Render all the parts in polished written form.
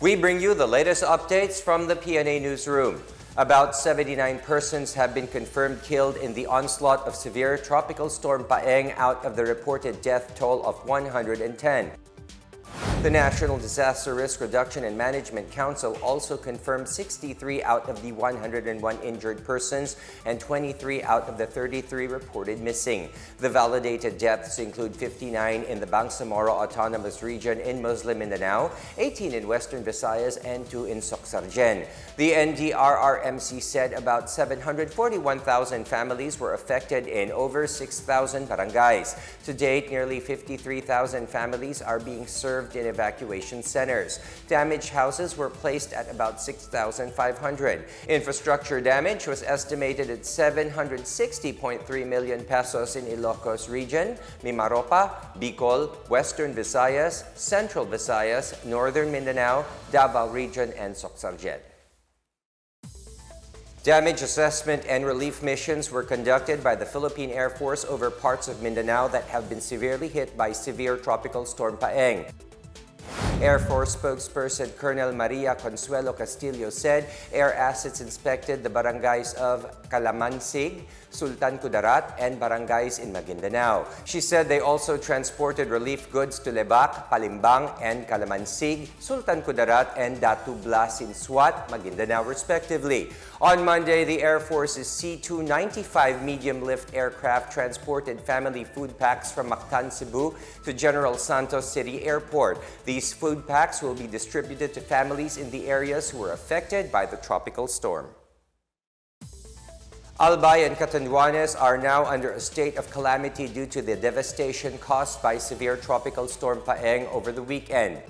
We bring you the latest updates from the Pna Newsroom. About 79 persons have been confirmed killed in the onslaught of severe tropical storm Paeng out of the reported death toll of 110. The National Disaster Risk Reduction and Management Council also confirmed 63 out of the 101 injured persons and 23 out of the 33 reported missing. The validated deaths include 59 in the Bangsamoro Autonomous Region in Muslim Mindanao, 18 in Western Visayas, and 2 in Socsargen. The NDRRMC said about 741,000 families were affected in over 6,000 barangays. To date, nearly 53,000 families are being served in evacuation centers. Damaged houses were placed at about 6,500. Infrastructure damage was estimated at 760.3 million pesos in Ilocos Region, Mimaropa, Bicol, Western Visayas, Central Visayas, Northern Mindanao, Davao Region, and Socsargen. Damage assessment and relief missions were conducted by the Philippine Air Force over parts of Mindanao that have been severely hit by severe tropical storm Paeng. Air Force spokesperson Colonel Maria Consuelo Castillo said air assets inspected the barangays of Calamansig, Sultan Kudarat, and barangays in Maguindanao. She said they also transported relief goods to Lebac, Palimbang, and Calamansig, Sultan Kudarat, and Datu Blas in Suat, Maguindanao, respectively. On Monday, the Air Force's C-295 medium-lift aircraft transported family food packs from Mactan, Cebu to General Santos City Airport. These food packs will be distributed to families in the areas who were affected by the tropical storm. Albay and Catanduanes are now under a state of calamity due to the devastation caused by severe tropical storm Paeng over the weekend.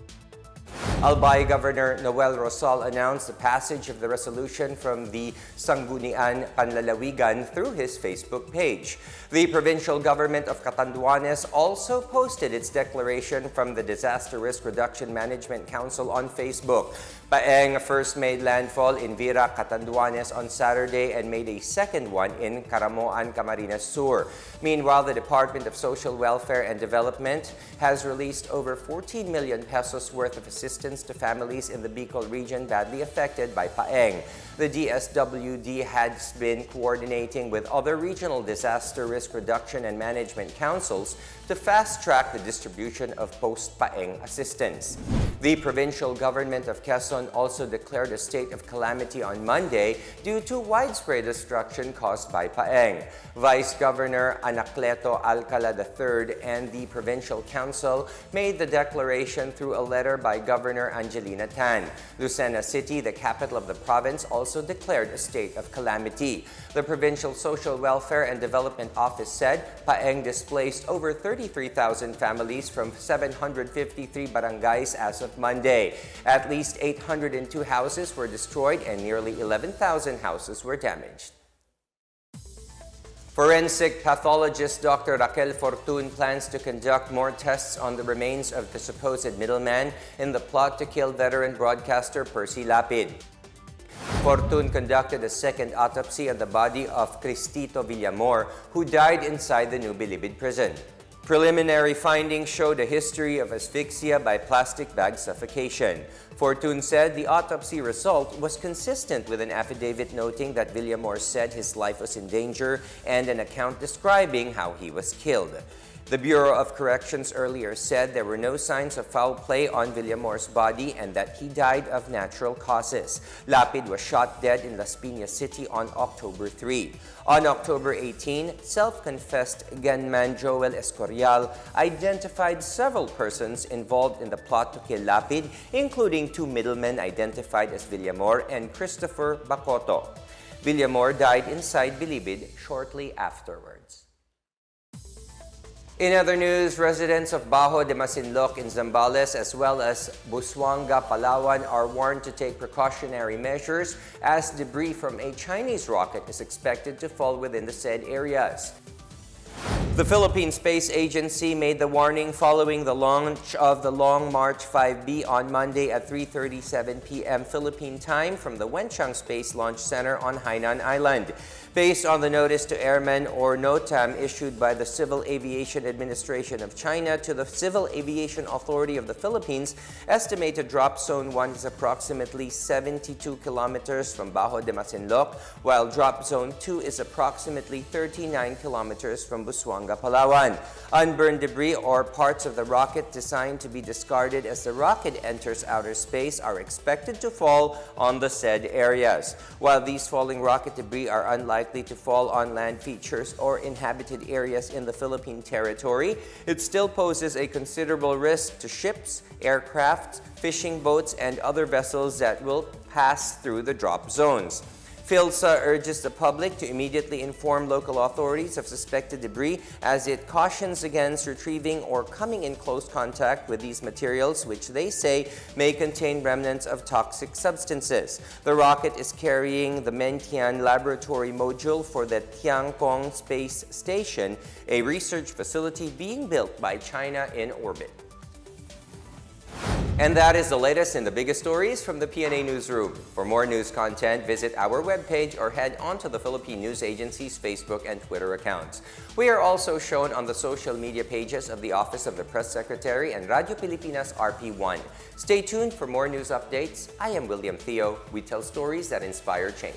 Albay Governor Noel Rosal announced the passage of the resolution from the Sangguniang Panlalawigan through his Facebook page. The provincial government of Catanduanes also posted its declaration from the Disaster Risk Reduction Management Council on Facebook. Paeng first made landfall in Vira, Catanduanes on Saturday and made a second one in Caramoan, Camarines Sur. Meanwhile, the Department of Social Welfare and Development has released over 14 million pesos worth of assistance to families in the Bicol region badly affected by Paeng. The DSWD has been coordinating with other regional disaster risk reduction and management councils to fast-track the distribution of post-Paeng assistance. The provincial government of Quezon also declared a state of calamity on Monday due to widespread destruction caused by Paeng. Vice Governor Anacleto Alcala III and the Provincial Council made the declaration through a letter by Governor Angelina Tan. Lucena City, the capital of the province, also declared a state of calamity. The Provincial Social Welfare and Development Office said Paeng displaced over 33,000 families from 753 barangays as of Monday. At least 802 houses were destroyed and nearly 11,000 houses were damaged. Forensic pathologist Dr. Raquel Fortun plans to conduct more tests on the remains of the supposed middleman in the plot to kill veteran broadcaster Percy Lapid. Fortun conducted a second autopsy on the body of Cristito Villamor, who died inside the New Bilibid prison. Preliminary findings showed a history of asphyxia by plastic bag suffocation. Fortun said the autopsy result was consistent with an affidavit noting that Villamor said his life was in danger and an account describing how he was killed. The Bureau of Corrections earlier said there were no signs of foul play on Villamor's body and that he died of natural causes. Lapid was shot dead in Las Piñas City on October 3. On October 18, self-confessed gunman Joel Escorial identified several persons involved in the plot to kill Lapid, including 2 middlemen identified as Villamor and Christopher Bacoto. Villamor died inside Bilibid shortly afterwards. In other news, residents of Bajo de Masinloc in Zambales as well as Busuanga, Palawan are warned to take precautionary measures as debris from a Chinese rocket is expected to fall within the said areas. The Philippine Space Agency made the warning following the launch of the Long March 5B on Monday at 3:37 p.m. Philippine time from the Wenchang Space Launch Center on Hainan Island. Based on the notice to airmen or NOTAM issued by the Civil Aviation Administration of China to the Civil Aviation Authority of the Philippines, estimated drop zone 1 is approximately 72 kilometers from Bajo de Masinloc, while drop zone 2 is approximately 39 kilometers from Busuanga, Palawan. Unburned debris or parts of the rocket designed to be discarded as the rocket enters outer space are expected to fall on the said areas. While these falling rocket debris are unlikely to fall on land features or inhabited areas in the Philippine territory, it still poses a considerable risk to ships, aircraft, fishing boats, and other vessels that will pass through the drop zones. PhilSA urges the public to immediately inform local authorities of suspected debris as it cautions against retrieving or coming in close contact with these materials, which they say may contain remnants of toxic substances. The rocket is carrying the Mentian laboratory module for the Tiangong Space Station, a research facility being built by China in orbit. And that is the latest in the biggest stories from the Pna Newsroom. For more news content, visit our webpage or head on to the Philippine News Agency's Facebook and Twitter accounts. We are also shown on the social media pages of the Office of the Press Secretary and Radio Pilipinas RP1. Stay tuned for more news updates. I am William Theo. We tell stories that inspire change.